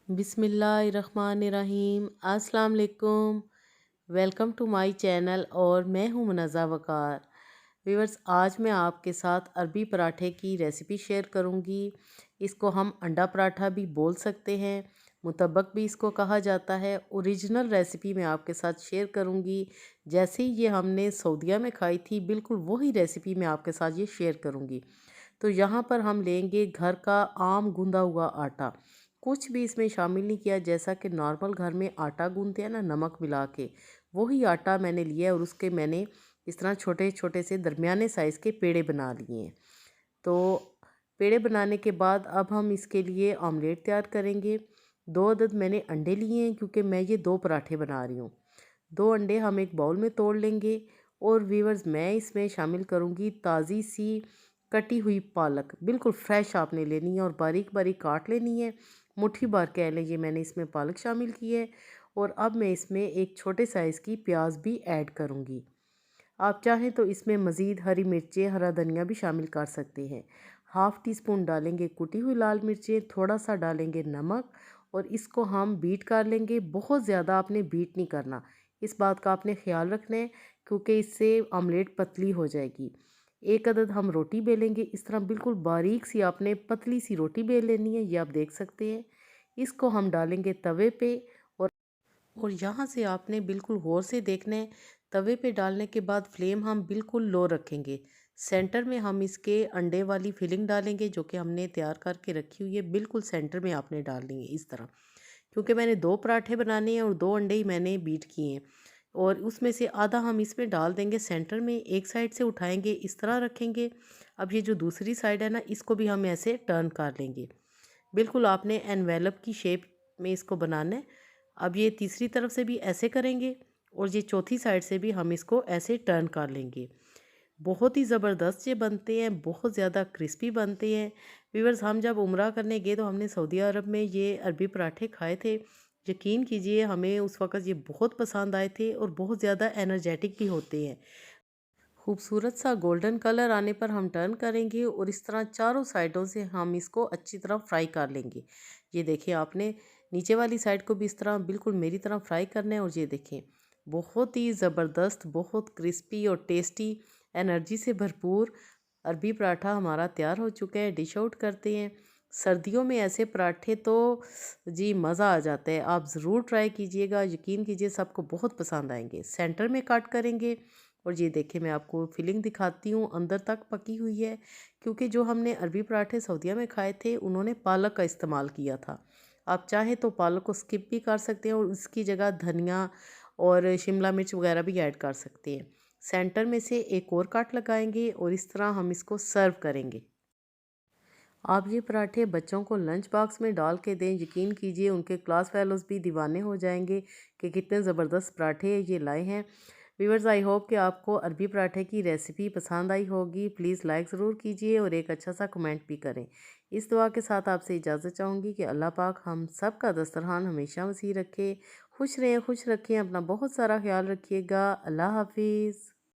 बिस्मिल्लाहिर्रहमानिर्रहीम। अस्सलाम वालेकुम। वेलकम टू माय चैनल और मैं हूं मुनज़्ज़ा वक़ार। व्यूअर्स, आज मैं आपके साथ अरबी पराठे की रेसिपी शेयर करूंगी। इसको हम अंडा पराठा भी बोल सकते हैं, मुतब्बक भी इसको कहा जाता है। ओरिजिनल रेसिपी मैं आपके साथ शेयर करूंगी। जैसे ही ये हमने सऊदीया में खाई थी, बिल्कुल वही रेसिपी मैं आपके साथ ये शेयर करूंगी। तो यहाँ पर हम लेंगे घर का आम गूंदा हुआ आटा। कुछ भी इसमें शामिल नहीं किया, जैसा कि नॉर्मल घर में आटा गूंदते हैं ना, नमक मिला के, वही आटा मैंने लिया है और उसके मैंने इस तरह छोटे छोटे से दरमियाने साइज़ के पेड़े बना लिए हैं। तो पेड़े बनाने के बाद अब हम इसके लिए ऑमलेट तैयार करेंगे। 2 अदद मैंने अंडे लिए हैं, क्योंकि मैं ये 2 पराठे बना रही हूँ। 2 अंडे हम एक बाउल में तोड़ लेंगे। और व्यूअर्स, मैं इसमें शामिल करूँगी ताज़ी सी कटी हुई पालक। बिल्कुल फ्रेश आपने लेनी है और बारीक बारीक काट लेनी है। मुट्ठी भर कह लीजिए, मैंने इसमें पालक शामिल की है। और अब मैं इसमें एक छोटे साइज़ की प्याज भी ऐड करूँगी। आप चाहें तो इसमें मज़ीद हरी मिर्चें, हरा धनिया भी शामिल कर सकते हैं। हाफ़ टी स्पून डालेंगे कुटी हुई लाल मिर्चें, थोड़ा सा डालेंगे नमक और इसको हम बीट कर लेंगे। बहुत ज़्यादा आपने बीट नहीं करना, इस बात का आपने ख्याल रखना है, क्योंकि इससे ऑमलेट पतली हो जाएगी। 1 अदद हम रोटी बेलेंगे, इस तरह बिल्कुल बारीक सी आपने पतली सी रोटी बेल लेनी है, ये आप देख सकते हैं। इसको हम डालेंगे तवे पे। और यहाँ से आपने बिल्कुल गौर से देखना है। तवे पे डालने के बाद फ्लेम हम बिल्कुल लो रखेंगे। सेंटर में हम इसके अंडे वाली फिलिंग डालेंगे, जो कि हमने तैयार करके रखी हुई है। बिल्कुल सेंटर में आपने डालनी है इस तरह, क्योंकि मैंने 2 पराठे बनाने हैं और 2 अंडे ही मैंने बीट किए हैं। और उसमें से आधा हम इसमें डाल देंगे सेंटर में, एक साइड से उठाएंगे, इस तरह रखेंगे। अब ये जो दूसरी साइड है ना, इसको भी हम ऐसे टर्न कर लेंगे। बिल्कुल आपने एनवेलप की शेप में इसको बनाना है। अब ये तीसरी तरफ से भी ऐसे करेंगे और ये चौथी साइड से भी हम इसको ऐसे टर्न कर लेंगे। बहुत ही ज़बरदस्त ये बनते हैं, बहुत ज़्यादा क्रिस्पी बनते हैं। व्यूअर्स, हम जब उम्रा करने गए तो हमने सऊदी अरब में ये अरबी पराठे खाए थे। यकीन कीजिए, हमें उस वक़्त ये बहुत पसंद आए थे और बहुत ज़्यादा एनर्जेटिक भी होते हैं। खूबसूरत सा गोल्डन कलर आने पर हम टर्न करेंगे और इस तरह चारों साइडों से हम इसको अच्छी तरह फ्राई कर लेंगे। ये देखिए, आपने नीचे वाली साइड को भी इस तरह बिल्कुल मेरी तरह फ्राई करना है। और ये देखें, बहुत ही ज़बरदस्त, बहुत क्रिस्पी और टेस्टी, एनर्जी से भरपूर अरबी पराठा हमारा तैयार हो चुका है। डिश आउट करते हैं। सर्दियों में ऐसे पराठे तो जी मज़ा आ जाता है। आप ज़रूर ट्राई कीजिएगा, यकीन कीजिए सबको बहुत पसंद आएंगे। सेंटर में कट करेंगे और ये देखिए, मैं आपको फिलिंग दिखाती हूँ, अंदर तक पकी हुई है। क्योंकि जो हमने अरबी पराठे सऊदीया में खाए थे, उन्होंने पालक का इस्तेमाल किया था। आप चाहें तो पालक को स्किप भी कर सकते हैं और उसकी जगह धनिया और शिमला मिर्च वगैरह भी ऐड कर सकते हैं। सेंटर में से एक और काट लगाएंगे और इस तरह हम इसको सर्व करेंगे। आप ये पराठे बच्चों को लंच बॉक्स में डाल के दें, यकीन कीजिए उनके क्लास फेलोज़ भी दीवाने हो जाएंगे कि कितने ज़बरदस्त पराठे ये लाए हैं। व्यूअर्स, आई होप कि आपको अरबी पराठे की रेसिपी पसंद आई होगी। प्लीज़ लाइक ज़रूर कीजिए और एक अच्छा सा कमेंट भी करें। इस दुआ के साथ आपसे इजाज़त चाहूँगी कि अल्लाह पाक हम सब का दस्तरखान हमेशा वसी रखे। खुश रहें, खुश रखें, अपना बहुत सारा ख्याल रखिएगा। अल्लाह हाफिज़।